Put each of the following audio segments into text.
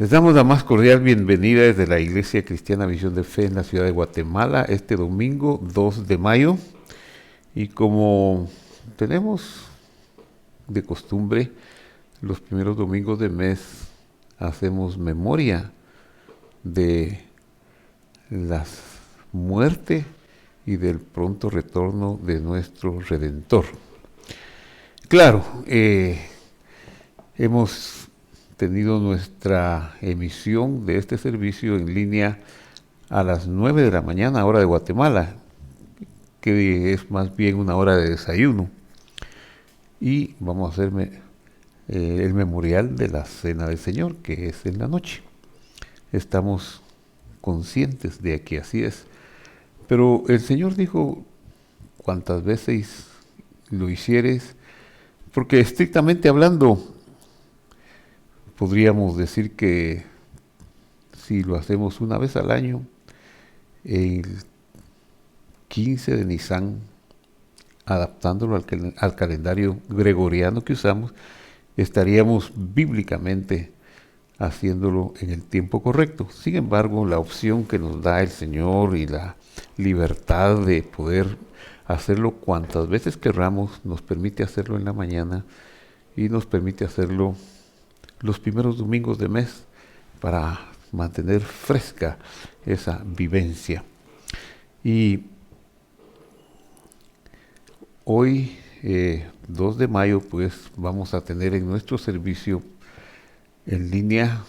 Les damos la más cordial bienvenida desde la Iglesia Cristiana Visión de Fe en la ciudad de Guatemala este domingo 2 de mayo. Y como tenemos de costumbre, los primeros domingos de mes hacemos memoria de la muerte y del pronto retorno de nuestro Redentor. Claro, hemos tenido nuestra emisión de este servicio en línea a las 9 de la mañana, hora de Guatemala, que es más bien una hora de desayuno. Y vamos a hacer el memorial de la Cena del Señor, que es en la noche. Estamos conscientes de que así es. Pero el Señor dijo, cuantas veces lo hicieres, porque estrictamente hablando, podríamos decir que si lo hacemos una vez al año, el 15 de Nisan, adaptándolo al calendario gregoriano que usamos, estaríamos bíblicamente haciéndolo en el tiempo correcto. Sin embargo, la opción que nos da el Señor y la libertad de poder hacerlo cuantas veces querramos nos permite hacerlo en la mañana y nos permite hacerlo los primeros domingos de mes para mantener fresca esa vivencia. Y hoy, 2 de mayo, pues vamos a tener en nuestro servicio en línea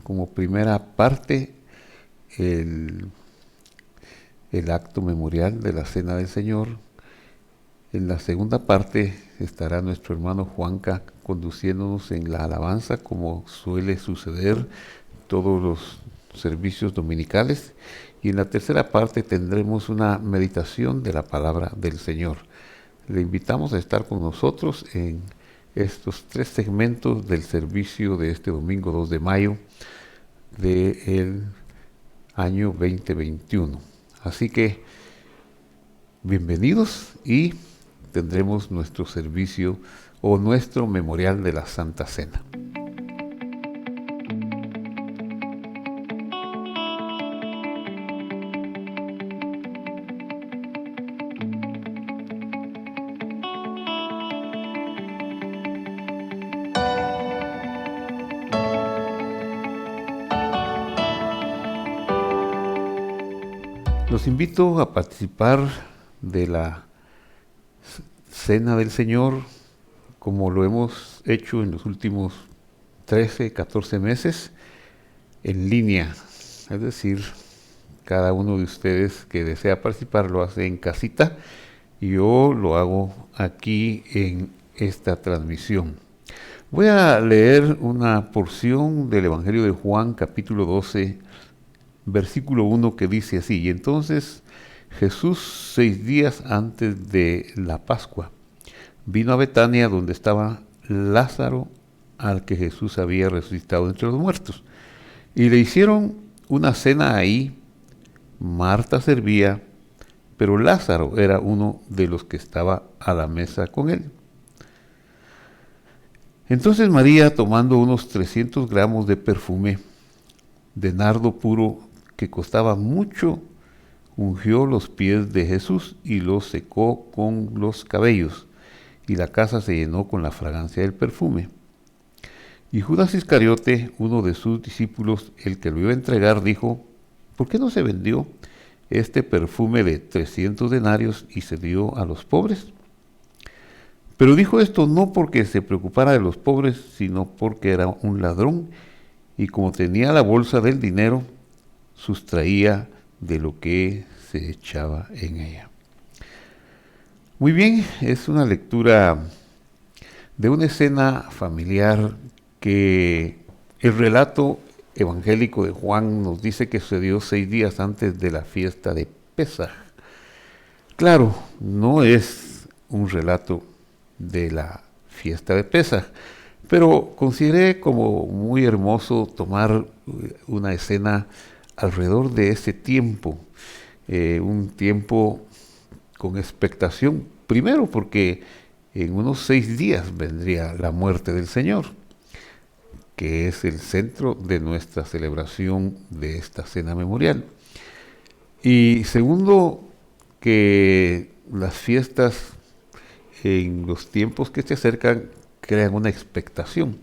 como primera parte el acto memorial de la Cena del Señor. En la segunda parte estará nuestro hermano Juanca conduciéndonos en la alabanza, como suele suceder todos los servicios dominicales. Y en la tercera parte tendremos una meditación de la palabra del Señor. Le invitamos a estar con nosotros en estos 3 segmentos del servicio de este domingo 2 de mayo del año 2021. Así que bienvenidos y tendremos nuestro servicio o nuestro memorial de la Santa Cena. Los invito a participar de la Cena del Señor como lo hemos hecho en los últimos 13, 14 meses en línea. Es decir, cada uno de ustedes que desea participar lo hace en casita y yo lo hago aquí en esta transmisión. Voy a leer una porción del Evangelio de Juan, capítulo 12, versículo 1, que dice así: y entonces Jesús, 6 días antes de la Pascua, vino a Betania, donde estaba Lázaro, al que Jesús había resucitado entre los muertos. Y le hicieron una cena ahí. Marta servía, pero Lázaro era uno de los que estaba a la mesa con él. Entonces María, tomando unos 300 gramos de perfume de nardo puro que costaba mucho, ungió los pies de Jesús y los secó con los cabellos, y la casa se llenó con la fragancia del perfume. Y Judas Iscariote, uno de sus discípulos, el que lo iba a entregar, dijo: ¿por qué no se vendió este perfume de 300 denarios y se dio a los pobres? Pero dijo esto no porque se preocupara de los pobres, sino porque era un ladrón, y como tenía la bolsa del dinero, sustraía de lo que se echaba en ella. Muy bien, es una lectura de una escena familiar que el relato evangélico de Juan nos dice que sucedió 6 días antes de la fiesta de Pesaj. Claro, no es un relato de la fiesta de Pesaj, pero consideré como muy hermoso tomar una escena alrededor de ese tiempo, un tiempo con expectación, primero porque en unos 6 días vendría la muerte del Señor, que es el centro de nuestra celebración de esta cena memorial. Y segundo, que las fiestas en los tiempos que se acercan crean una expectación.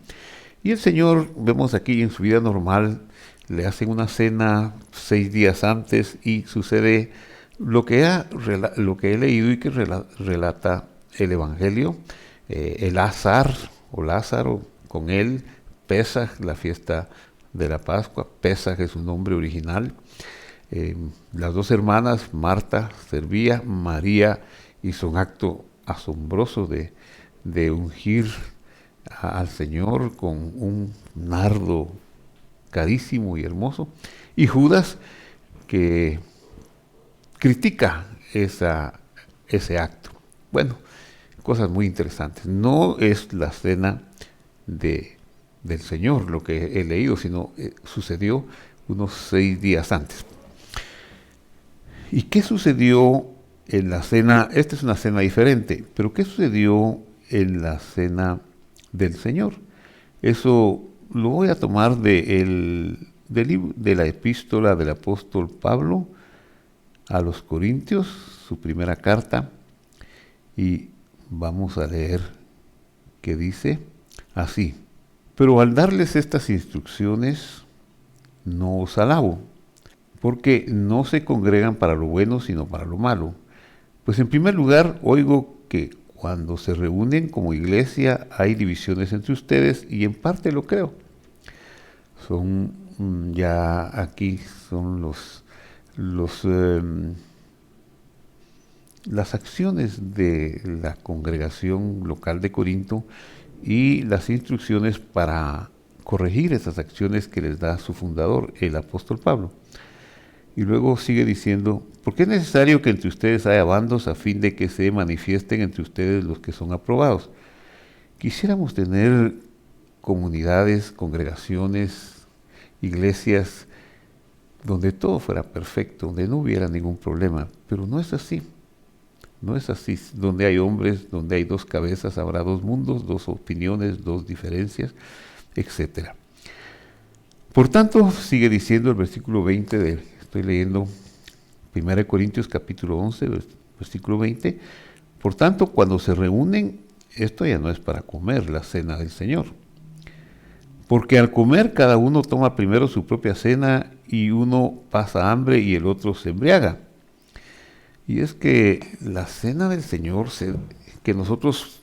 Y el Señor, vemos aquí en su vida normal, le hacen una cena 6 días antes y sucede lo que he leído y que relata el Evangelio. El azar o Lázaro con él, Pesaj, la fiesta de la Pascua. Pesaj es su nombre original. Las dos hermanas, Marta servía, María hizo un acto asombroso de ungir al Señor con un nardo carísimo y hermoso. Y Judas, que critica ese acto. Bueno, cosas muy interesantes. No es la cena del Señor lo que he leído, sino sucedió unos 6 días antes. ¿Y qué sucedió en la cena? Esta es una cena diferente, pero ¿qué sucedió en la cena del Señor? Eso lo voy a tomar de la epístola del apóstol Pablo a los Corintios, su primera carta, y vamos a leer que dice así: pero al darles estas instrucciones no os alabo, porque no se congregan para lo bueno, sino para lo malo. Pues en primer lugar, oigo que cuando se reúnen como iglesia hay divisiones entre ustedes, y en parte lo creo. Son ya aquí son las acciones de la congregación local de Corinto y las instrucciones para corregir esas acciones que les da su fundador, el apóstol Pablo. Y luego sigue diciendo: porque es necesario que entre ustedes haya bandos a fin de que se manifiesten entre ustedes los que son aprobados. Quisiéramos tener comunidades, congregaciones, iglesias donde todo fuera perfecto, donde no hubiera ningún problema, pero no es así. No es así. Donde hay hombres, donde hay dos cabezas, habrá dos mundos, dos opiniones, dos diferencias, etc. Por tanto, sigue diciendo el versículo 20 estoy leyendo 1 Corintios capítulo 11, versículo 20. Por tanto, cuando se reúnen, esto ya no es para comer la cena del Señor. Porque al comer cada uno toma primero su propia cena, y uno pasa hambre y el otro se embriaga. Y es que la cena del Señor que nosotros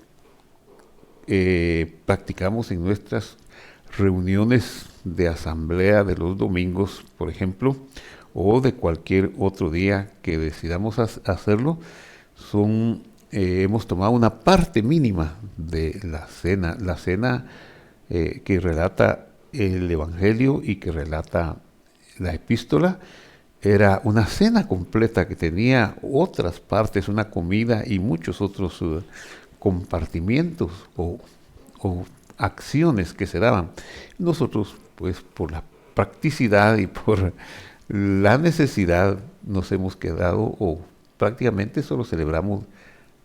practicamos en nuestras reuniones de asamblea de los domingos, por ejemplo, o de cualquier otro día que decidamos hacerlo, hemos tomado una parte mínima de la cena que relata el Evangelio y que relata la epístola. Era una cena completa que tenía otras partes, una comida y muchos otros compartimientos o acciones que se daban. Nosotros, pues, por la practicidad y por la necesidad, nos hemos quedado, o prácticamente solo celebramos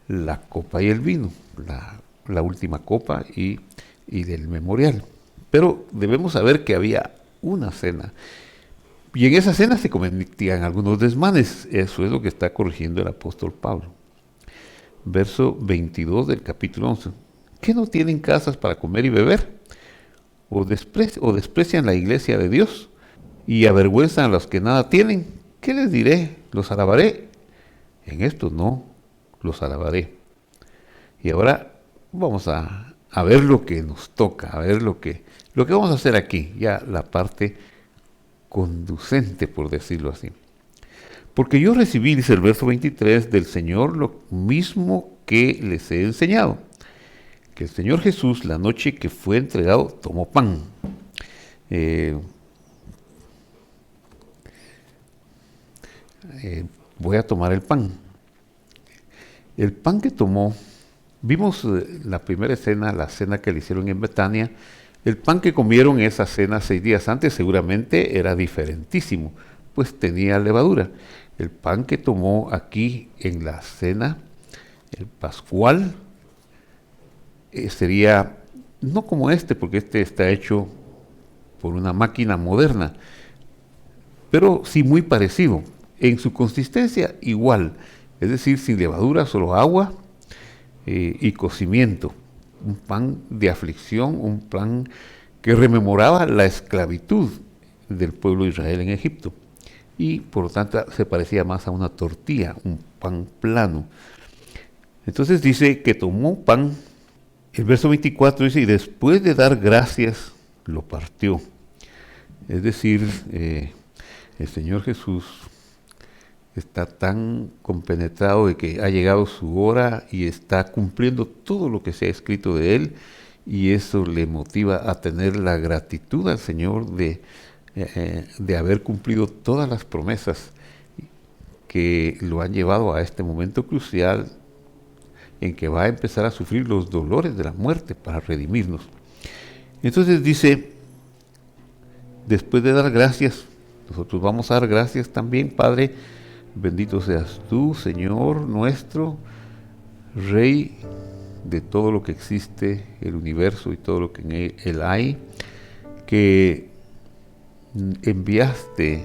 la copa y el vino, la última copa y del memorial. Pero debemos saber que había una cena. Y en esa cena se cometían algunos desmanes. Eso es lo que está corrigiendo el apóstol Pablo. Verso 22 del capítulo 11. ¿Qué no tienen casas para comer y beber? ¿O desprecian la iglesia de Dios y avergüenzan a los que nada tienen? ¿Qué les diré? ¿Los alabaré? En esto no los alabaré. Y ahora vamos a ver lo que nos toca, a ver lo que vamos a hacer aquí, ya la parte conducente, por decirlo así. Porque yo recibí, dice el verso 23, del Señor lo mismo que les he enseñado, que el Señor Jesús, la noche que fue entregado, tomó pan. Voy a tomar el pan. El pan que tomó, vimos la primera escena, la cena que le hicieron en Betania. El pan que comieron en esa cena 6 días antes seguramente era diferentísimo, pues tenía levadura. El pan que tomó aquí en la cena, el pascual, sería no como este, porque este está hecho por una máquina moderna, pero sí muy parecido. En su consistencia igual, es decir, sin levadura, solo agua y cocimiento. Un pan de aflicción, un pan que rememoraba la esclavitud del pueblo de Israel en Egipto. Y por lo tanto se parecía más a una tortilla, un pan plano. Entonces dice que tomó pan, el verso 24 dice, y después de dar gracias, lo partió. Es decir, el Señor Jesús está tan compenetrado de que ha llegado su hora y está cumpliendo todo lo que se ha escrito de Él, y eso le motiva a tener la gratitud al Señor de haber cumplido todas las promesas que lo han llevado a este momento crucial en que va a empezar a sufrir los dolores de la muerte para redimirnos. Entonces dice, después de dar gracias, nosotros vamos a dar gracias también, Padre, bendito seas tú, Señor nuestro, Rey de todo lo que existe, el universo y todo lo que en él hay, que enviaste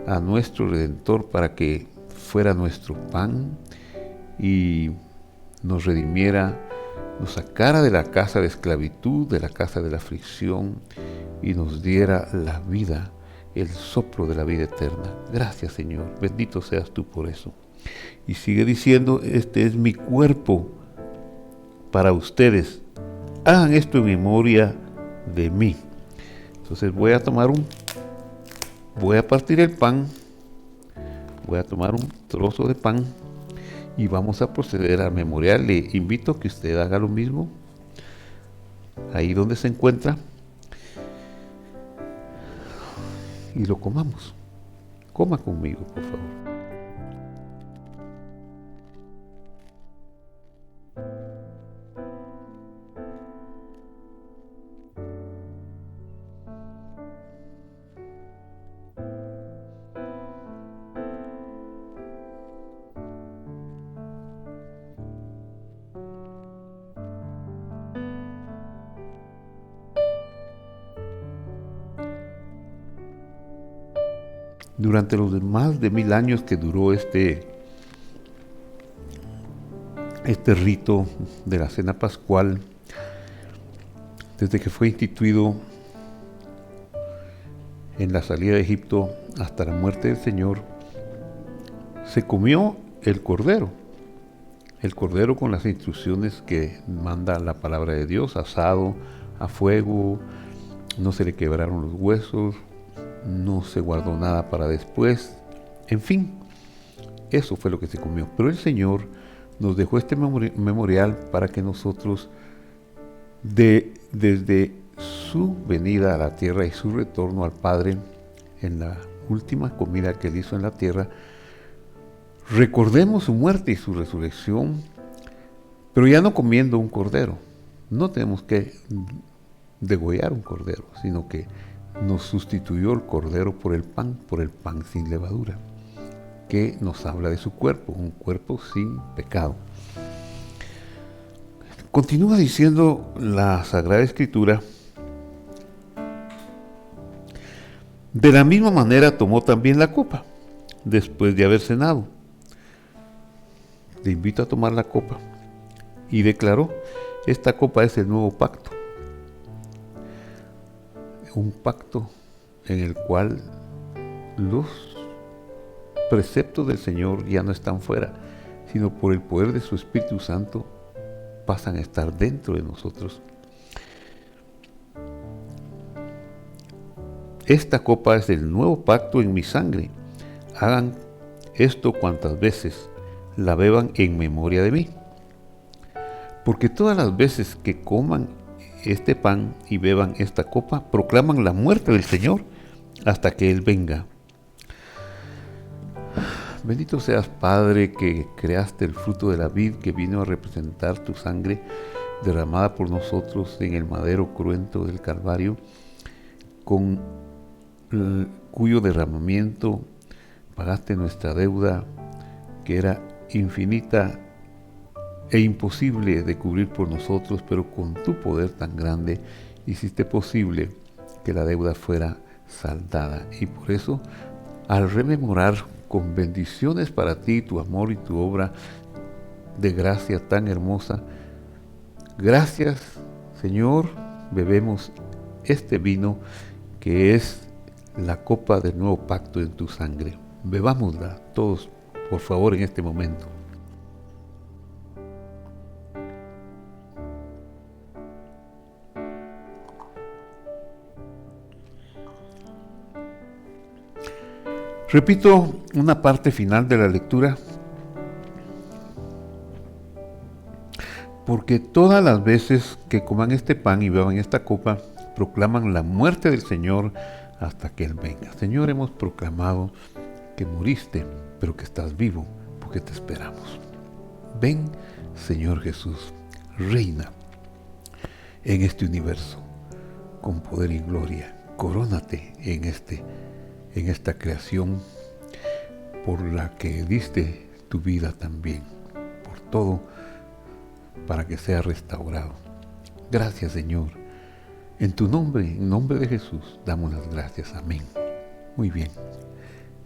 a nuestro Redentor para que fuera nuestro pan y nos redimiera, nos sacara de la casa de esclavitud, de la casa de la aflicción, y nos diera la vida, el soplo de la vida eterna. Gracias, Señor, bendito seas tú por eso. Y sigue diciendo, este es mi cuerpo para ustedes, hagan esto en memoria de mí. Entonces voy a partir el pan, voy a tomar un trozo de pan y vamos a proceder al memorial. Le invito a que usted haga lo mismo, ahí donde se encuentra, y lo comamos. Coma conmigo, por favor. Durante los más de 1000 años que duró este rito de la cena pascual, desde que fue instituido en la salida de Egipto hasta la muerte del Señor, se comió el cordero con las instrucciones que manda la palabra de Dios, asado a fuego, no se le quebraron los huesos, no se guardó nada para después, en fin, eso fue lo que se comió. Pero el Señor nos dejó este memorial para que nosotros, desde su venida a la tierra y su retorno al Padre, en la última comida que Él hizo en la tierra, recordemos su muerte y su resurrección, pero ya no comiendo un cordero. No tenemos que degollar un cordero, sino que nos sustituyó el cordero por el pan sin levadura, que nos habla de su cuerpo, un cuerpo sin pecado. Continúa diciendo la Sagrada Escritura, de la misma manera tomó también la copa, después de haber cenado. Le invito a tomar la copa, y declaró, esta copa es el nuevo pacto, un pacto en el cual los preceptos del Señor ya no están fuera, sino por el poder de su Espíritu Santo pasan a estar dentro de nosotros. Esta copa es el nuevo pacto en mi sangre. Hagan esto cuantas veces la beban en memoria de mí. Porque todas las veces que coman este pan y beban esta copa, proclaman la muerte del Señor hasta que Él venga. Bendito seas, Padre, que creaste el fruto de la vid que vino a representar tu sangre derramada por nosotros en el madero cruento del Calvario, con cuyo derramamiento pagaste nuestra deuda, que era infinita e imposible de cubrir por nosotros, pero con tu poder tan grande hiciste posible que la deuda fuera saldada. Y por eso, al rememorar con bendiciones para ti tu amor y tu obra de gracia tan hermosa, gracias, Señor, bebemos este vino que es la copa del nuevo pacto en tu sangre. Bebámosla todos, por favor, en este momento. Repito una parte final de la lectura, porque todas las veces que coman este pan y beban esta copa, proclaman la muerte del Señor hasta que Él venga. Señor, hemos proclamado que moriste, pero que estás vivo, porque te esperamos. Ven, Señor Jesús, reina en este universo, con poder y gloria. Corónate en esta creación por la que diste tu vida también, por todo, para que sea restaurado. Gracias, Señor. En tu nombre, en nombre de Jesús, damos las gracias. Amén. Muy bien.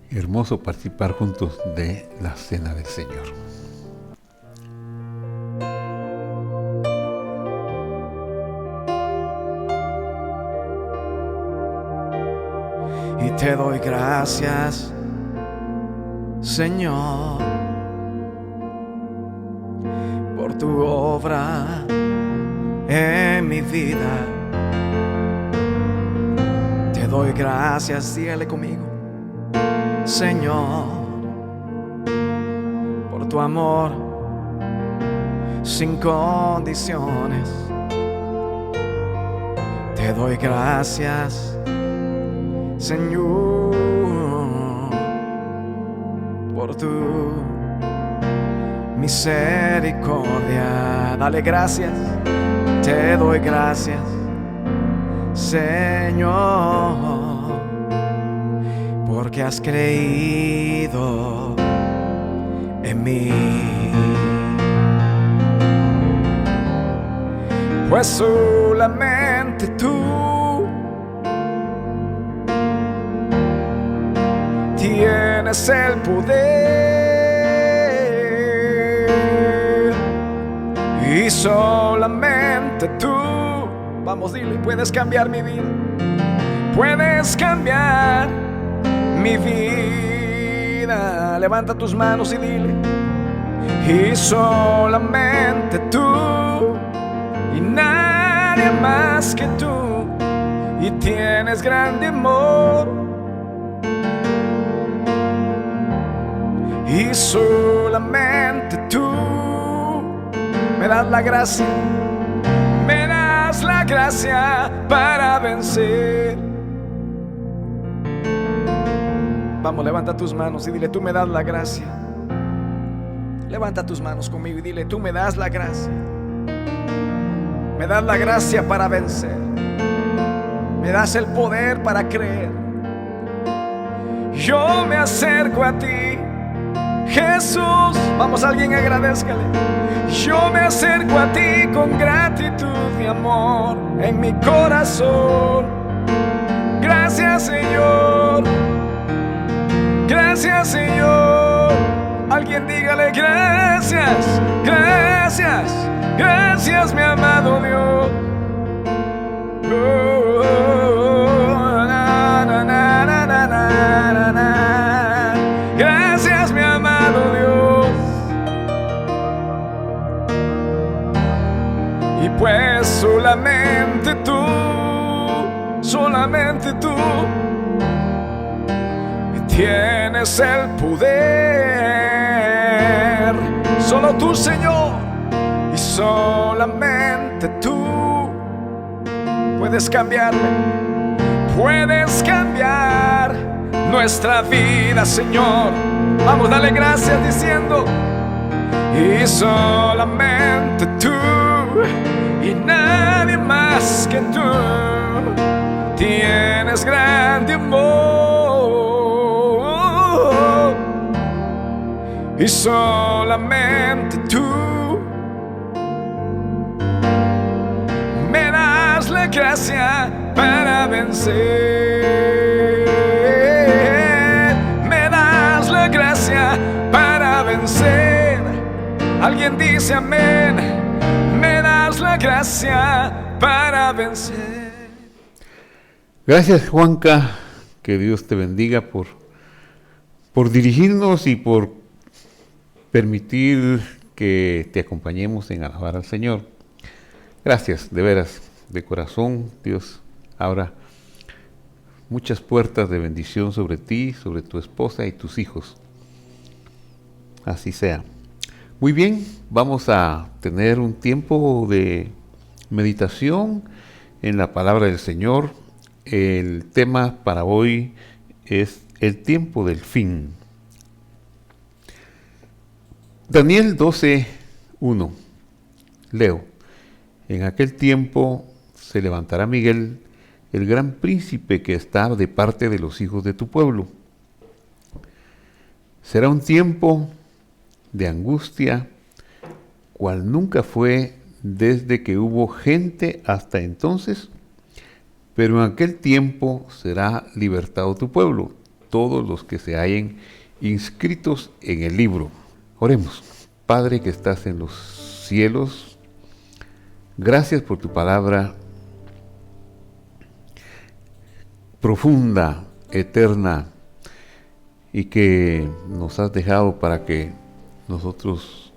Hermoso participar juntos de la cena del Señor. Y te doy gracias, Señor, por tu obra en mi vida. Te doy gracias, dígale conmigo, Señor, por tu amor sin condiciones. Te doy gracias, Señor, por tu misericordia. Dale gracias, te doy gracias, Señor, porque has creído en mí. Pues solamente tú tienes el poder, y solamente tú, vamos, dile, puedes cambiar mi vida, puedes cambiar mi vida. Levanta tus manos y dile, y solamente tú, y nadie más que tú, y tienes grande amor. Y solamente tú me das la gracia, me das la gracia para vencer. Vamos, levanta tus manos y dile, tú me das la gracia. Levanta tus manos conmigo y dile, tú me das la gracia. Me das la gracia para vencer. Me das el poder para creer. Yo me acerco a ti, Jesús. Vamos, alguien agradézcale. Yo me acerco a ti con gratitud y amor en mi corazón. Gracias, Señor. Gracias, Señor. Alguien dígale gracias, gracias, gracias, mi amado Dios. Gracias, mi amado Dios. Y pues solamente tú tienes el poder. Solo tú, Señor, y solamente tú puedes cambiarme, puedes cambiar nuestra vida, Señor. Vamos, dale gracias diciendo, y solamente tú, y nadie más que tú, tienes grande amor. Y solamente tú me das la gracia para vencer. Me das la gracia para vencer. Alguien dice amén. Me das la gracia para vencer. Gracias, Juanca. Que Dios te bendiga por dirigirnos y por permitir que te acompañemos en alabar al Señor. Gracias, de veras, de corazón. Dios abra muchas puertas de bendición sobre ti, sobre tu esposa y tus hijos. Así sea. Muy bien, vamos a tener un tiempo de meditación en la palabra del Señor. El tema para hoy es el tiempo del fin. Daniel 12:1. Leo. En aquel tiempo se levantará Miguel, el gran príncipe que está de parte de los hijos de tu pueblo. Será un tiempo de angustia, cual nunca fue desde que hubo gente hasta entonces, pero en aquel tiempo será libertado tu pueblo, todos los que se hallen inscritos en el libro. Oremos. Padre que estás en los cielos, gracias por tu palabra profunda, eterna, y que nos has dejado para que nosotros,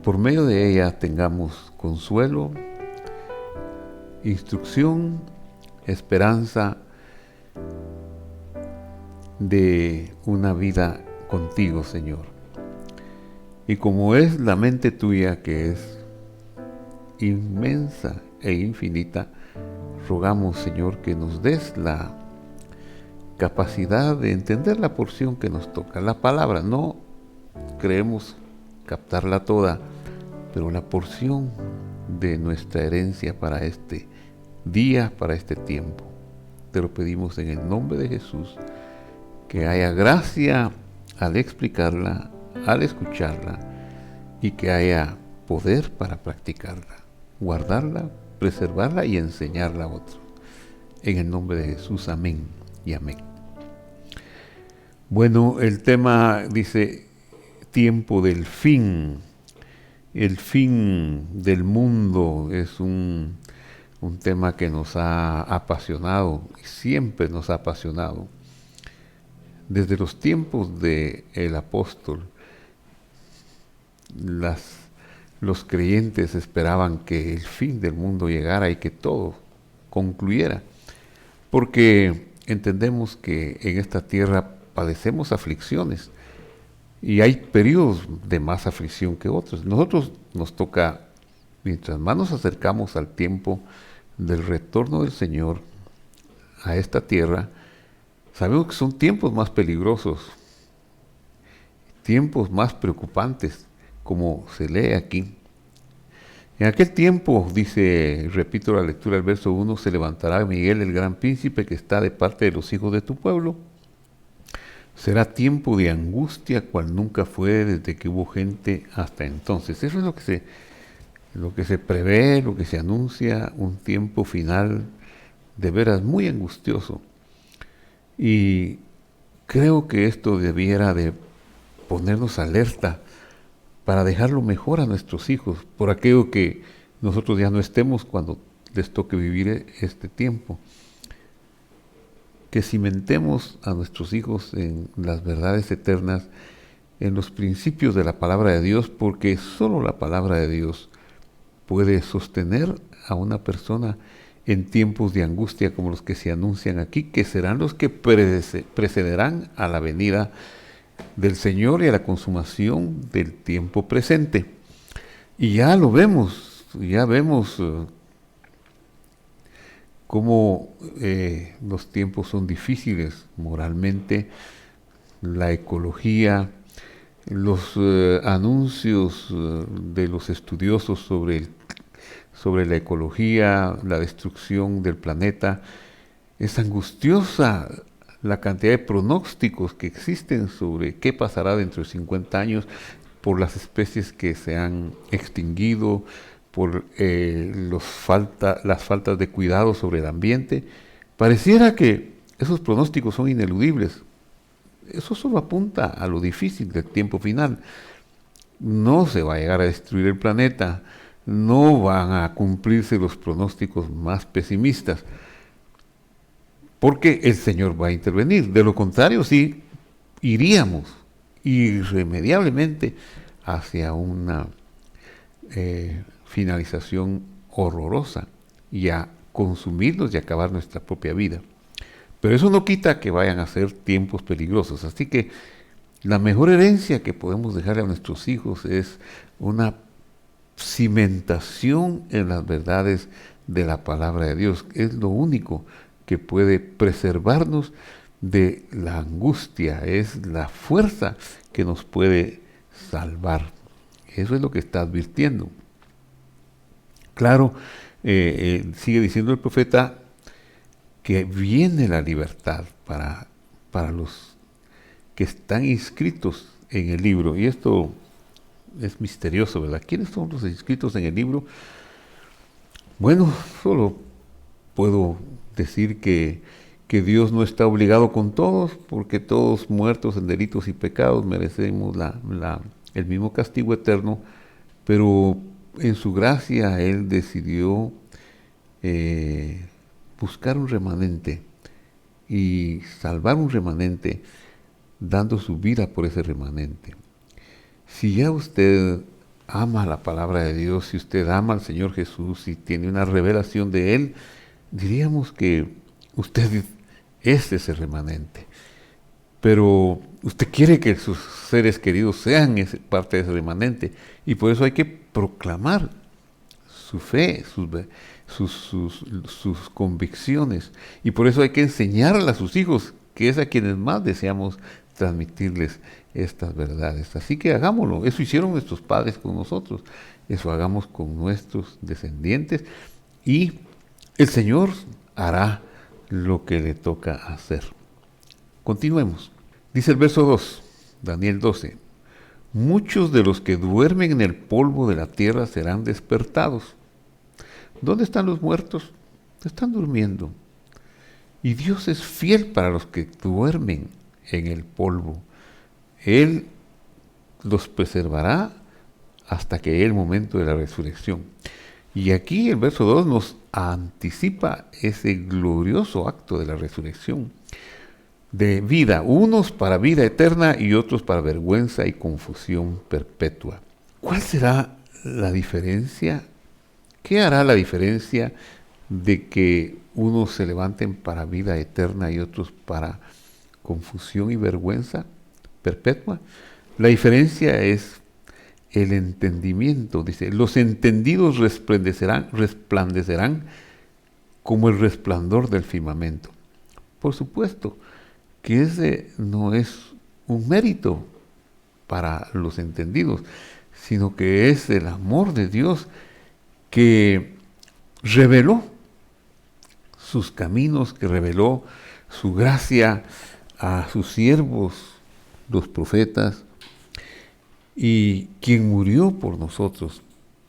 por medio de ella, tengamos consuelo, instrucción, esperanza de una vida contigo, Señor. Y como es la mente tuya, que es inmensa e infinita, rogamos, Señor, que nos des la capacidad de entender la porción que nos toca. La palabra, no creemos captarla toda, pero la porción de nuestra herencia para este día, para este tiempo. Te lo pedimos en el nombre de Jesús, que haya gracia al explicarla, al escucharla, y que haya poder para practicarla, guardarla, preservarla y enseñarla a otros. En el nombre de Jesús, amén y amén. Bueno, el tema dice tiempo del fin. El fin del mundo es un tema que nos ha apasionado, y siempre nos ha apasionado. Desde los tiempos del apóstol, los creyentes esperaban que el fin del mundo llegara y que todo concluyera, porque entendemos que en esta tierra padecemos aflicciones, y hay periodos de más aflicción que otros. Nosotros nos toca, mientras más nos acercamos al tiempo del retorno del Señor a esta tierra, sabemos que son tiempos más peligrosos, tiempos más preocupantes, como se lee aquí. En aquel tiempo, dice, repito la lectura del verso 1, se levantará Miguel, el gran príncipe que está de parte de los hijos de tu pueblo. Será tiempo de angustia, cual nunca fue desde que hubo gente hasta entonces. Eso es lo que se prevé, lo que se anuncia, un tiempo final de veras muy angustioso. Y creo que esto debiera de ponernos alerta para dejarlo mejor a nuestros hijos, por aquello que nosotros ya no estemos cuando les toque vivir este tiempo. Que cimentemos a nuestros hijos en las verdades eternas, en los principios de la palabra de Dios, porque solo la palabra de Dios puede sostener a una persona en tiempos de angustia como los que se anuncian aquí, que serán los que precederán a la venida del Señor y a la consumación del tiempo presente. Y ya lo vemos, cómo los tiempos son difíciles moralmente, la ecología, los anuncios de los estudiosos sobre la ecología, la destrucción del planeta. Es angustiosa la cantidad de pronósticos que existen sobre qué pasará dentro de 50 años por las especies que se han extinguido, por las faltas de cuidado sobre el ambiente. Pareciera que esos pronósticos son ineludibles. Eso solo apunta a lo difícil del tiempo final. No se va a llegar a destruir el planeta, no van a cumplirse los pronósticos más pesimistas, porque el Señor va a intervenir. De lo contrario, sí, iríamos irremediablemente hacia una finalización horrorosa y a consumirnos y acabar nuestra propia vida. Pero eso no quita que vayan a ser tiempos peligrosos. Así que la mejor herencia que podemos dejarle a nuestros hijos es una cimentación en las verdades de la palabra de Dios. Es lo único que puede preservarnos de la angustia, es la fuerza que nos puede salvar. Eso es lo que está advirtiendo. Claro, sigue diciendo el profeta que viene la libertad para los que están inscritos en el libro. Y esto es misterioso, ¿verdad? ¿Quiénes son los inscritos en el libro? Bueno, solo puedo decir que Dios no está obligado con todos, porque todos muertos en delitos y pecados merecemos el mismo castigo eterno, pero en su gracia Él decidió buscar un remanente y salvar un remanente dando su vida por ese remanente. Si ya usted ama la palabra de Dios, si usted ama al Señor Jesús y tiene una revelación de Él, diríamos que usted es ese remanente. Pero usted quiere que sus seres queridos sean parte de ese remanente, y por eso hay que proclamar su fe, sus convicciones, y por eso hay que enseñarle a sus hijos, que es a quienes más deseamos transmitirles estas verdades. Así que hagámoslo. Eso hicieron nuestros padres con nosotros, eso hagamos con nuestros descendientes, y el Señor hará lo que le toca hacer. Continuemos. Dice el verso 2, Daniel 12. Muchos de los que duermen en el polvo de la tierra serán despertados. ¿Dónde están los muertos? Están durmiendo. Y Dios es fiel para los que duermen en el polvo. Él los preservará hasta que llegue el momento de la resurrección. Y aquí el verso 2 nos anticipa ese glorioso acto de la resurrección. De vida, unos para vida eterna y otros para vergüenza y confusión perpetua. ¿Cuál será la diferencia? ¿Qué hará la diferencia de que unos se levanten para vida eterna y otros para confusión y vergüenza perpetua? La diferencia es el entendimiento. Dice, los entendidos resplandecerán como el resplandor del firmamento. Por supuesto que ese no es un mérito para los entendidos, sino que es el amor de Dios que reveló sus caminos, que reveló su gracia a sus siervos, los profetas, y quien murió por nosotros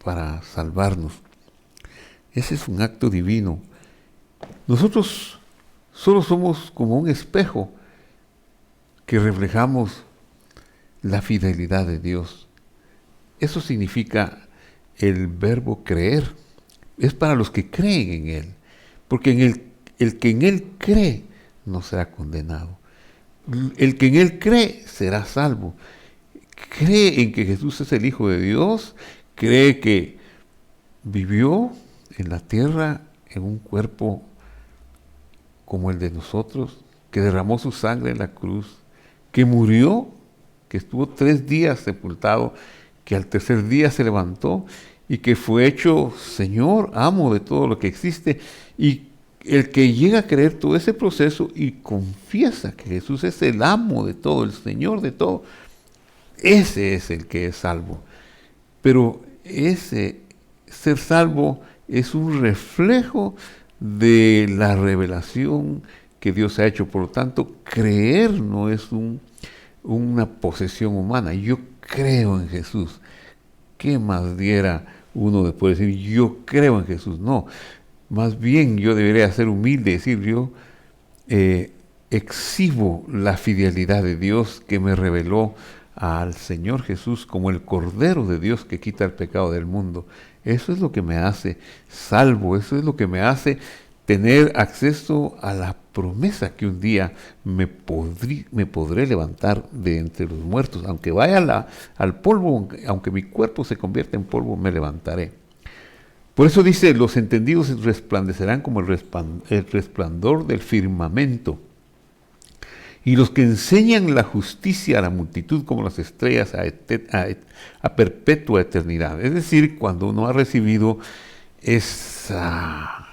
para salvarnos. Ese es un acto divino. Nosotros solo somos como un espejo que reflejamos la fidelidad de Dios. Eso significa el verbo creer. Es para los que creen en Él, porque el que en Él cree no será condenado. El que en Él cree será salvo. Cree en que Jesús es el Hijo de Dios, cree que vivió en la tierra en un cuerpo como el de nosotros, que derramó su sangre en la cruz, que murió, que estuvo 3 días sepultado, que al tercer día se levantó y que fue hecho Señor, amo de todo lo que existe. Y el que llega a creer todo ese proceso y confiesa que Jesús es el amo de todo, el Señor de todo, ese es el que es salvo. Pero ese ser salvo es un reflejo de la revelación que Dios ha hecho. Por lo tanto, creer no es una posesión humana. Yo creo en Jesús. ¿Qué más diera uno de poder decir, yo creo en Jesús. No, más bien yo debería ser humilde y decir, yo exhibo la fidelidad de Dios que me reveló al Señor Jesús como el Cordero de Dios que quita el pecado del mundo. Eso es lo que me hace salvo, eso es lo que me hace tener acceso a la promesa que un día me podré levantar de entre los muertos. Aunque vaya al polvo, aunque mi cuerpo se convierta en polvo, me levantaré. Por eso dice, los entendidos resplandecerán como el resplandor del firmamento. Y los que enseñan la justicia a la multitud como las estrellas a perpetua eternidad. Es decir, cuando uno ha recibido esa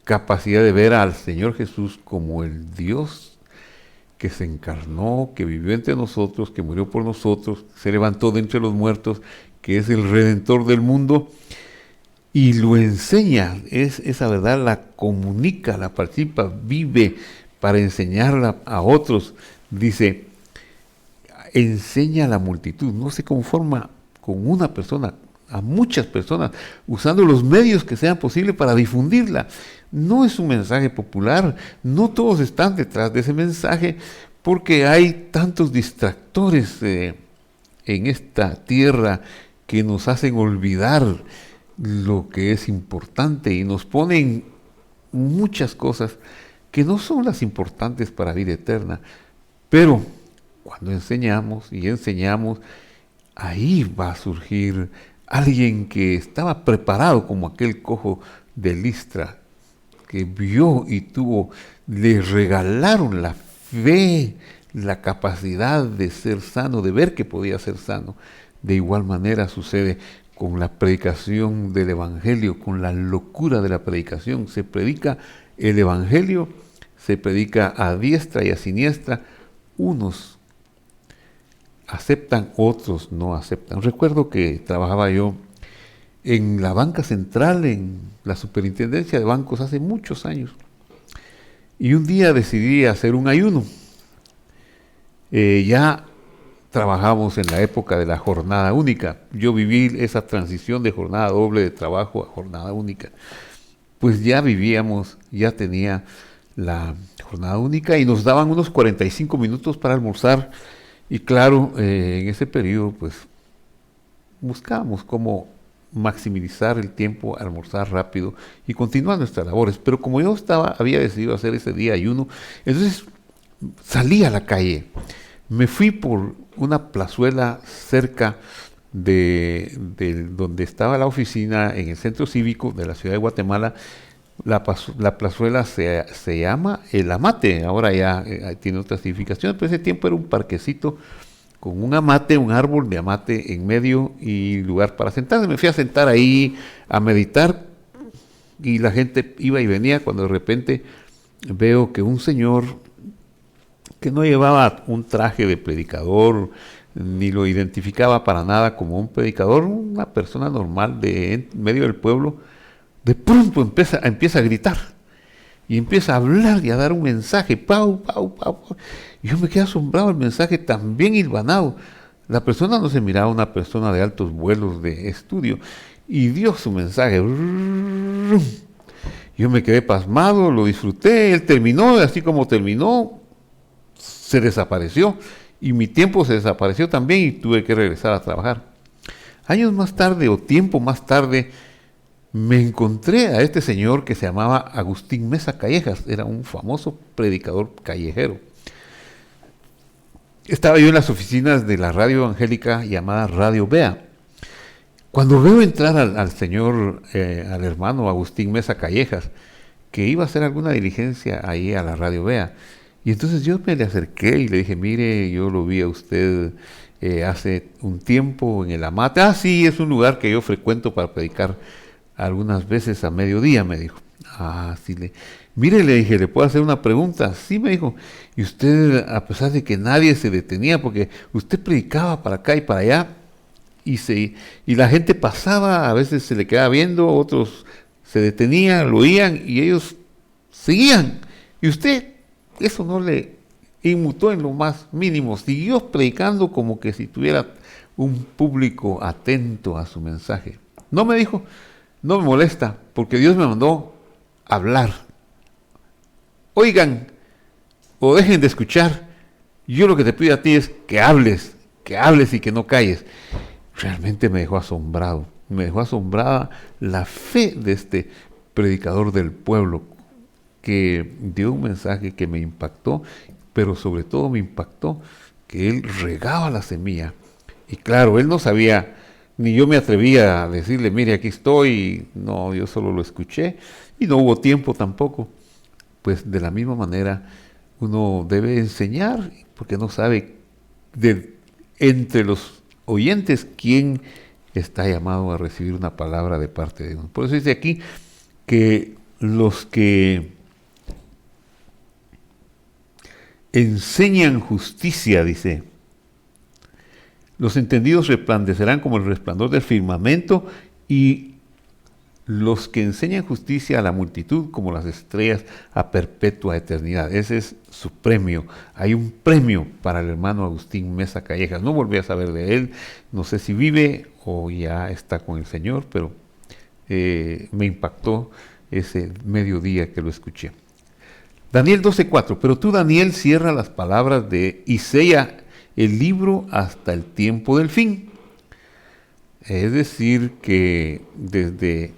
capacidad de ver al Señor Jesús como el Dios que se encarnó, que vivió entre nosotros, que murió por nosotros, se levantó de entre los muertos, que es el Redentor del mundo, y lo enseña, esa verdad la comunica, la participa, vive para enseñarla a otros. Dice, enseña a la multitud, no se conforma con una persona, a muchas personas, usando los medios que sean posibles para difundirla. No es un mensaje popular, no todos están detrás de ese mensaje, porque hay tantos distractores en esta tierra que nos hacen olvidar lo que es importante y nos ponen muchas cosas que no son las importantes para vida eterna. Pero cuando enseñamos y enseñamos, ahí va a surgir alguien que estaba preparado como aquel cojo de Listra, que vio y le regalaron la fe, la capacidad de ser sano, de ver que podía ser sano. De igual manera sucede con la predicación del Evangelio, con la locura de la predicación. Se predica el Evangelio, se predica a diestra y a siniestra. Unos aceptan, otros no aceptan. Recuerdo que trabajaba yo en la banca central, en la superintendencia de bancos hace muchos años. Y un día decidí hacer un ayuno. Ya trabajamos en la época de la jornada única. Yo viví esa transición de jornada doble de trabajo a jornada única. Pues ya vivíamos, ya tenía la jornada única y nos daban unos 45 minutos para almorzar. Y claro, en ese periodo pues buscábamos cómo maximizar el tiempo, almorzar rápido y continuar nuestras labores. Pero como yo había decidido hacer ese día ayuno, entonces salí a la calle. Me fui por una plazuela cerca de donde estaba la oficina en el centro cívico de la ciudad de Guatemala. La plazuela se llama El Amate, ahora ya tiene otra significación, pero ese tiempo era un parquecito con un amate, un árbol de amate en medio y lugar para sentarse. Me fui a sentar ahí a meditar y la gente iba y venía cuando de repente veo que un señor que no llevaba un traje de predicador, ni lo identificaba para nada como un predicador, una persona normal de en medio del pueblo, de pronto empieza a gritar y empieza a hablar y a dar un mensaje, pau, pau, pau, pau. Y yo me quedé asombrado, el mensaje tan bien hilvanado. La persona no se miraba una persona de altos vuelos de estudio y dio su mensaje. Yo me quedé pasmado, lo disfruté, él terminó, así como terminó, se desapareció y mi tiempo se desapareció también y tuve que regresar a trabajar. Años más tarde o tiempo más tarde me encontré a este señor que se llamaba Agustín Mesa Callejas, era un famoso predicador callejero. Estaba yo en las oficinas de la radio evangélica llamada Radio Vea. Cuando veo entrar al señor, al hermano Agustín Mesa Callejas, que iba a hacer alguna diligencia ahí a la Radio Vea, y entonces yo me le acerqué y le dije, mire, yo lo vi a usted hace un tiempo en el Amate. Ah, sí, es un lugar que yo frecuento para predicar algunas veces a mediodía, me dijo. Ah, sí, mire, le dije, ¿le puedo hacer una pregunta? Sí, me dijo. Y usted, a pesar de que nadie se detenía, porque usted predicaba para acá y para allá, y la gente pasaba, a veces se le quedaba viendo, otros se detenían, lo oían, y ellos seguían. Y usted, eso no le inmutó en lo más mínimo, siguió predicando como que si tuviera un público atento a su mensaje. No me dijo, no me molesta, porque Dios me mandó hablar. Oigan, o dejen de escuchar. Yo lo que te pido a ti es que hables y que no calles. Realmente me dejó asombrado. Me dejó asombrada la fe de este predicador del pueblo, que dio un mensaje que me impactó, pero sobre todo me impactó que él regaba la semilla. Y claro, él no sabía, ni yo me atrevía a decirle, mire, aquí estoy. No, yo solo lo escuché y no hubo tiempo tampoco. Pues de la misma manera uno debe enseñar, porque no sabe entre los oyentes quién está llamado a recibir una palabra de parte de uno. Por eso dice aquí que los que enseñan justicia, dice, los entendidos resplandecerán como el resplandor del firmamento, y los que enseñan justicia a la multitud como las estrellas a perpetua eternidad. Ese es su premio. Hay un premio para el hermano Agustín Meza Callejas. No volví a saber de él, no sé si vive o ya está con el Señor, pero me impactó ese mediodía que lo escuché. Daniel 12:4. Pero tú, Daniel, cierra las palabras y sella el libro hasta el tiempo del fin. Es decir, que desde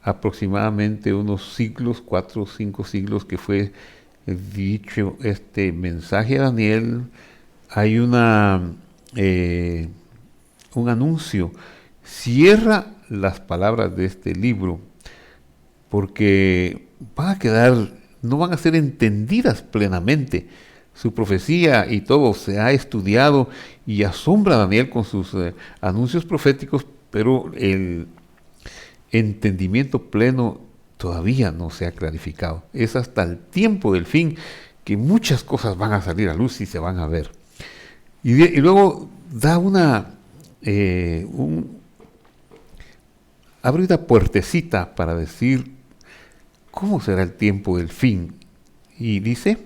aproximadamente unos siglos, 4 o 5 siglos que fue dicho este mensaje a Daniel, hay un anuncio: cierra las palabras de este libro, porque no van a ser entendidas plenamente. Su profecía y todo se ha estudiado y asombra a Daniel con sus anuncios proféticos, pero el entendimiento pleno todavía no se ha clarificado. Es hasta el tiempo del fin que muchas cosas van a salir a luz y se van a ver. Y luego da abre una puertecita para decir cómo será el tiempo del fin. Y dice: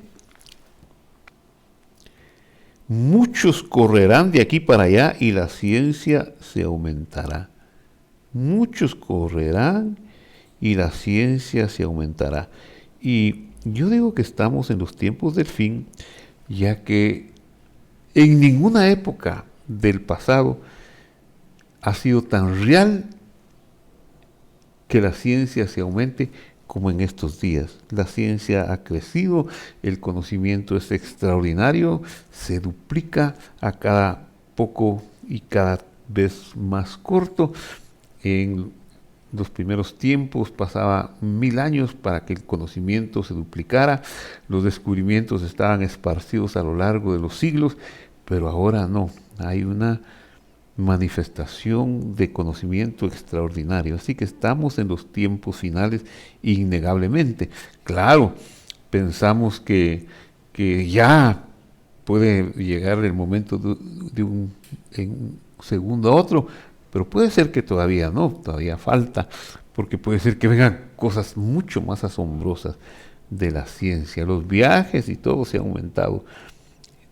muchos correrán de aquí para allá y la ciencia se aumentará. Muchos correrán y la ciencia se aumentará. Y yo digo que estamos en los tiempos del fin, ya que en ninguna época del pasado ha sido tan real que la ciencia se aumente como en estos días. La ciencia ha crecido, el conocimiento es extraordinario, se duplica a cada poco y cada vez más corto. En los primeros tiempos pasaba 1000 años para que el conocimiento se duplicara, los descubrimientos estaban esparcidos a lo largo de los siglos, pero ahora no, hay una manifestación de conocimiento extraordinario. Así que estamos en los tiempos finales innegablemente. Claro, pensamos que ya puede llegar el momento de un segundo a otro, pero puede ser que todavía no, todavía falta, porque puede ser que vengan cosas mucho más asombrosas de la ciencia. Los viajes y todo se ha aumentado.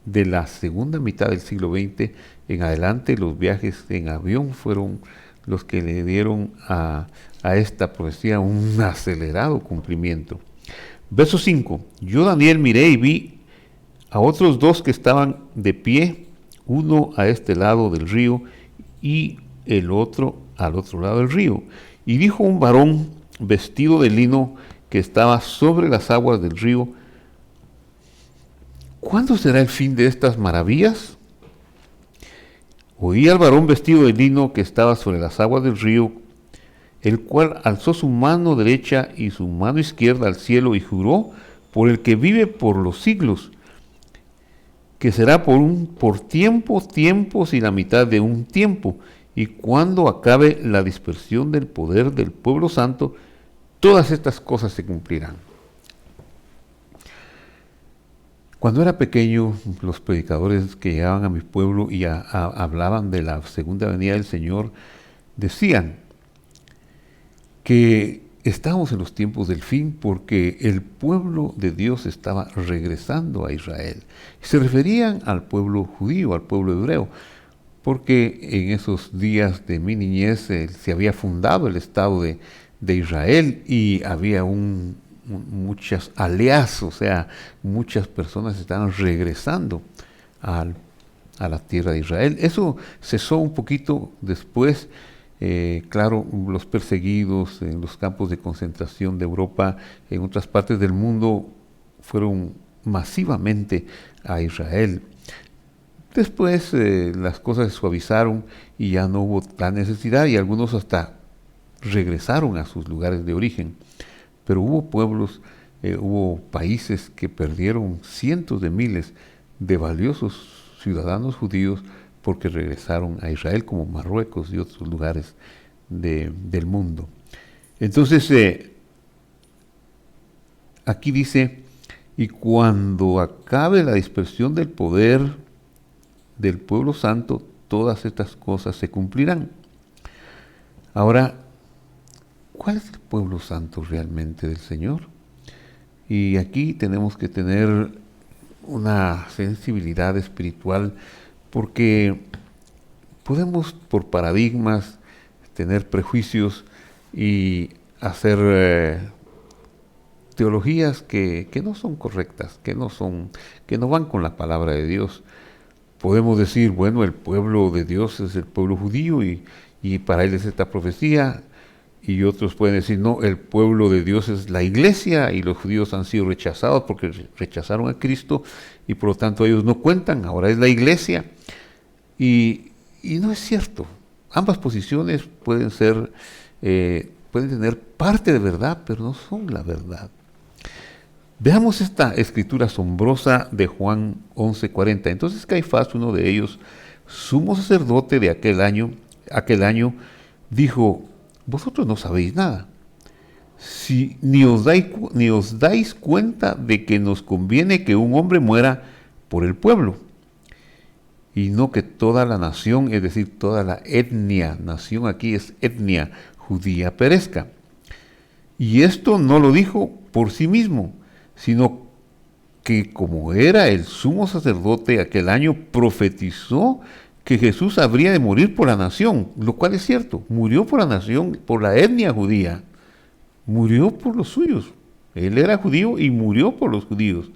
De la segunda mitad del siglo XX en adelante, los viajes en avión fueron los que le dieron a esta profecía un acelerado cumplimiento. Verso 5. Yo, Daniel, miré y vi a otros 2 que estaban de pie, uno a este lado del río y el otro al otro lado del río. Y dijo un varón vestido de lino que estaba sobre las aguas del río: ¿cuándo será el fin de estas maravillas? Oí al varón vestido de lino que estaba sobre las aguas del río, el cual alzó su mano derecha y su mano izquierda al cielo y juró por el que vive por los siglos, que será por tiempos y la mitad de un tiempo, y cuando acabe la dispersión del poder del pueblo santo, todas estas cosas se cumplirán. Cuando era pequeño, los predicadores que llegaban a mi pueblo y hablaban de la segunda venida del Señor, decían que estábamos en los tiempos del fin porque el pueblo de Dios estaba regresando a Israel. Se referían al pueblo judío, al pueblo hebreo, porque en esos días de mi niñez se había fundado el Estado de Israel y había muchas alianzas, o sea, muchas personas estaban regresando a la tierra de Israel. Eso cesó un poquito después. Claro, los perseguidos en los campos de concentración de Europa, en otras partes del mundo, fueron masivamente a Israel. Después las cosas se suavizaron y ya no hubo la necesidad y algunos hasta regresaron a sus lugares de origen. Pero hubo pueblos, hubo países que perdieron cientos de miles de valiosos ciudadanos judíos porque regresaron a Israel, como Marruecos y otros lugares del mundo. Entonces, aquí dice, y cuando acabe la dispersión del poder del pueblo santo, todas estas cosas se cumplirán. Ahora, ¿cuál es el pueblo santo realmente del Señor? Y aquí tenemos que tener una sensibilidad espiritual, porque podemos por paradigmas tener prejuicios y hacer teologías que no son correctas, que no van con la palabra de Dios. Podemos decir, bueno, el pueblo de Dios es el pueblo judío y para él es esta profecía, y otros pueden decir, no, el pueblo de Dios es la iglesia y los judíos han sido rechazados porque rechazaron a Cristo y por lo tanto ellos no cuentan, ahora es la iglesia. Y no es cierto. Ambas posiciones pueden tener parte de verdad, pero no son la verdad. Veamos esta escritura asombrosa de Juan 11:40. Entonces Caifás, uno de ellos, sumo sacerdote de aquel año, dijo, vosotros no sabéis nada, si ni os dais cuenta de que nos conviene que un hombre muera por el pueblo, y no que toda la nación, es decir, toda la etnia, nación aquí es etnia judía, perezca. Y esto no lo dijo por sí mismo, sino que como era el sumo sacerdote aquel año, profetizó que Jesús habría de morir por la nación, lo cual es cierto, murió por la nación, por la etnia judía, murió por los suyos. Él era judío y murió por los judíos.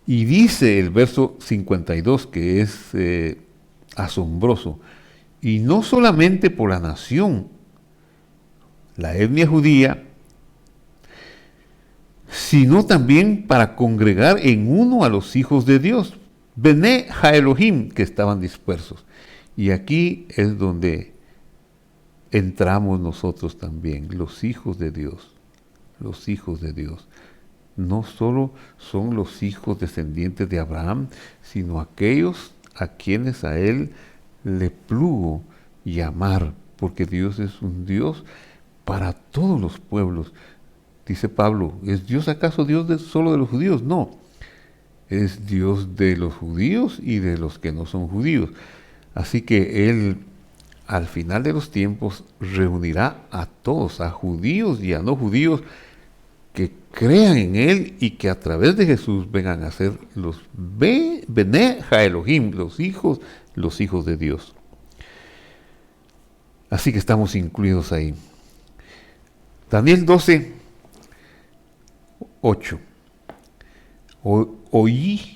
Y dice el verso 52, que es asombroso, y no solamente por la nación, la etnia judía, sino también para congregar en uno a los hijos de Dios, Bené Elohim, que estaban dispersos. Y aquí es donde entramos nosotros también, los hijos de Dios, los hijos de Dios. No solo son los hijos descendientes de Abraham, sino aquellos a quienes a él le plugo llamar, porque Dios es un Dios para todos los pueblos. Dice Pablo, ¿es Dios acaso Dios solo de los judíos? No, es Dios de los judíos y de los que no son judíos. Así que Él, al final de los tiempos, reunirá a todos, a judíos y a no judíos, que crean en Él y que a través de Jesús vengan a ser los Bené Elohim, los hijos de Dios. Así que estamos incluidos ahí. Daniel 12, 8.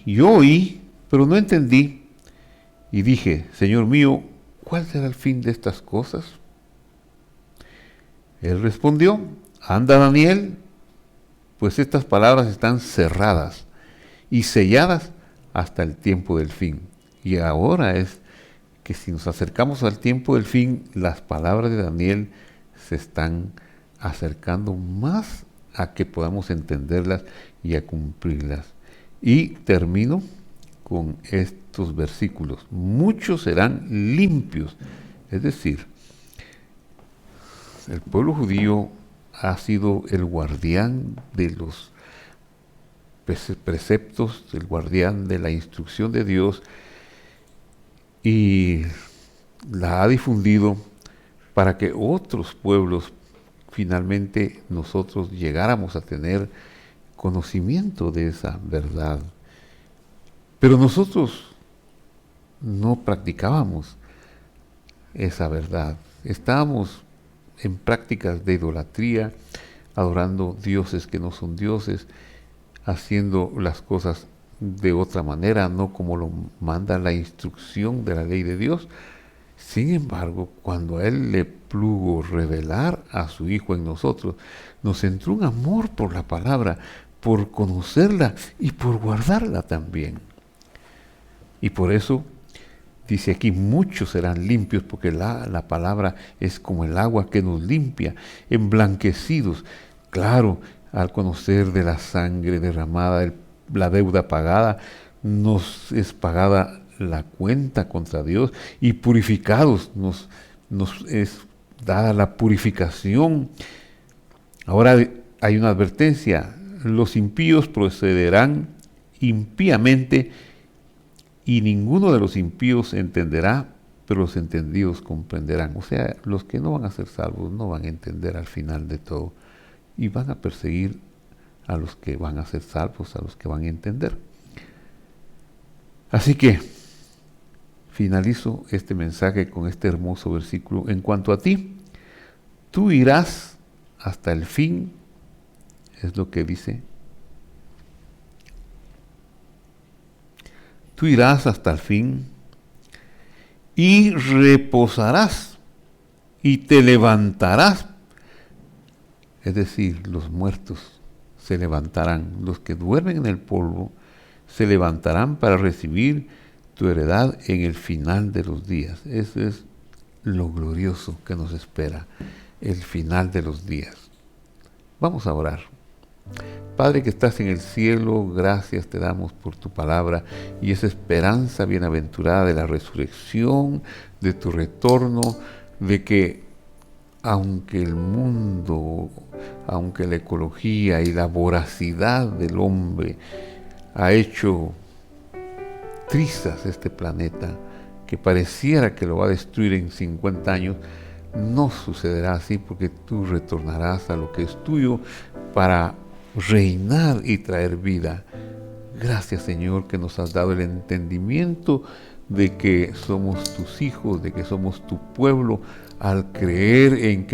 Yo oí, pero no entendí, y dije, Señor mío, ¿cuál será el fin de estas cosas? Él respondió, anda Daniel, pues estas palabras están cerradas y selladas hasta el tiempo del fin. Y ahora es que si nos acercamos al tiempo del fin, las palabras de Daniel se están acercando más a que podamos entenderlas y a cumplirlas. Y termino con estos versículos. Muchos serán limpios. Es decir, el pueblo judío ha sido el guardián de los preceptos, el guardián de la instrucción de Dios, y la ha difundido para que otros pueblos, finalmente nosotros llegáramos a tener conocimiento de esa verdad. Pero nosotros no practicábamos esa verdad. Estábamos en prácticas de idolatría, adorando dioses que no son dioses, haciendo las cosas de otra manera, no como lo manda la instrucción de la ley de Dios. Sin embargo, cuando a Él le plugo revelar a su Hijo en nosotros, nos entró un amor por la palabra, por conocerla y por guardarla también. Y por eso dice aquí, muchos serán limpios, porque la palabra es como el agua que nos limpia, emblanquecidos. Claro, al conocer de la sangre derramada, la deuda pagada, nos es pagada la cuenta contra Dios, y purificados nos es dada la purificación. Ahora hay una advertencia: los impíos procederán impíamente, y ninguno de los impíos entenderá, pero los entendidos comprenderán. O sea, los que no van a ser salvos no van a entender al final de todo, y van a perseguir a los que van a ser salvos, a los que van a entender. Así que finalizo este mensaje con este hermoso versículo. En cuanto a ti, tú irás hasta el fin, es lo que dice. Tú irás hasta el fin y reposarás y te levantarás. Es decir, los muertos se levantarán, los que duermen en el polvo se levantarán para recibir tu heredad en el final de los días. Eso es lo glorioso que nos espera, el final de los días. Vamos a orar. Padre que estás en el cielo, gracias te damos por tu palabra y esa esperanza bienaventurada de la resurrección, de tu retorno, de que aunque el mundo, aunque la ecología y la voracidad del hombre ha hecho trizas este planeta, que pareciera que lo va a destruir en 50 años, no sucederá así, porque tú retornarás a lo que es tuyo para reinar y traer vida. Gracias, Señor, que nos has dado el entendimiento de que somos tus hijos, de que somos tu pueblo, al creer en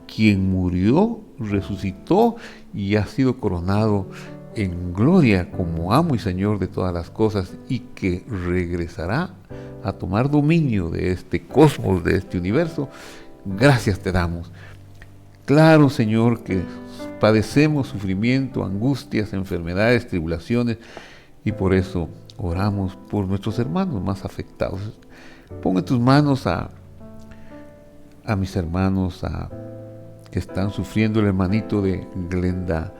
quien murió, resucitó y ha sido coronado en gloria como amo y Señor de todas las cosas, y que regresará a tomar dominio de este cosmos, de este universo. Gracias te damos. Claro, Señor, que padecemos sufrimiento, angustias, enfermedades, tribulaciones, y por eso oramos por nuestros hermanos más afectados. Pon en tus manos a mis hermanos que están sufriendo, el hermanito de Glenda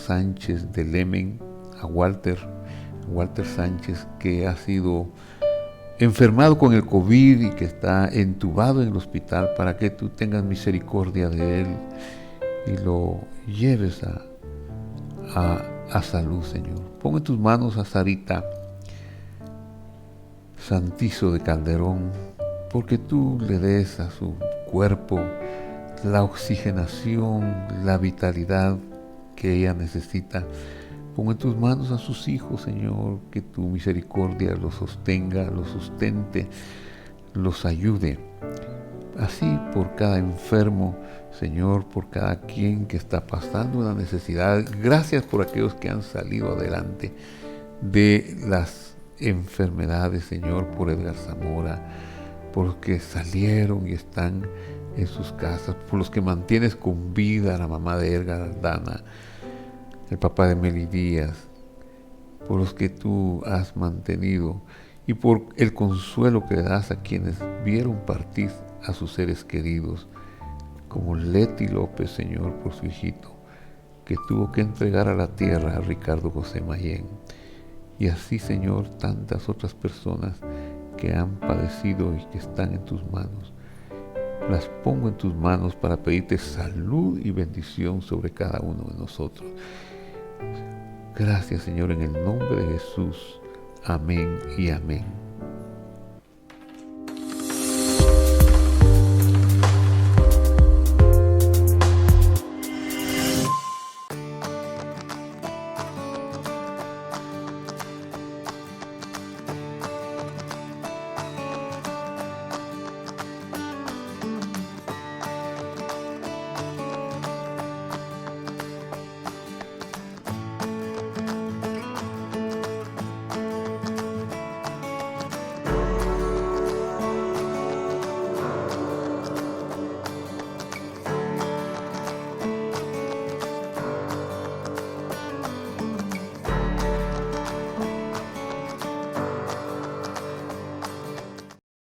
Sánchez de Lemen, a Walter Sánchez, que ha sido enfermado con el COVID y que está entubado en el hospital, para que tú tengas misericordia de él y lo lleves a salud, Señor. Pon en tus manos a Sarita Santizo de Calderón, porque tú le des a su cuerpo la oxigenación, la vitalidad que ella necesita. Pon en tus manos a sus hijos, Señor, que tu misericordia los sostenga, los sustente, los ayude. Así por cada enfermo, Señor, por cada quien que está pasando una necesidad. Gracias por aquellos que han salido adelante de las enfermedades, Señor, por Edgar Zamora, por los que salieron y están en sus casas, por los que mantienes con vida a la mamá de Edgar Aldana, el papá de Meli Díaz, por los que tú has mantenido, y por el consuelo que le das a quienes vieron partir a sus seres queridos, como Leti López, Señor, por su hijito, que tuvo que entregar a la tierra a Ricardo José Mayén. Y así, Señor, tantas otras personas que han padecido y que están en tus manos. Las pongo en tus manos para pedirte salud y bendición sobre cada uno de nosotros. Gracias, Señor, en el nombre de Jesús. Amén y amén.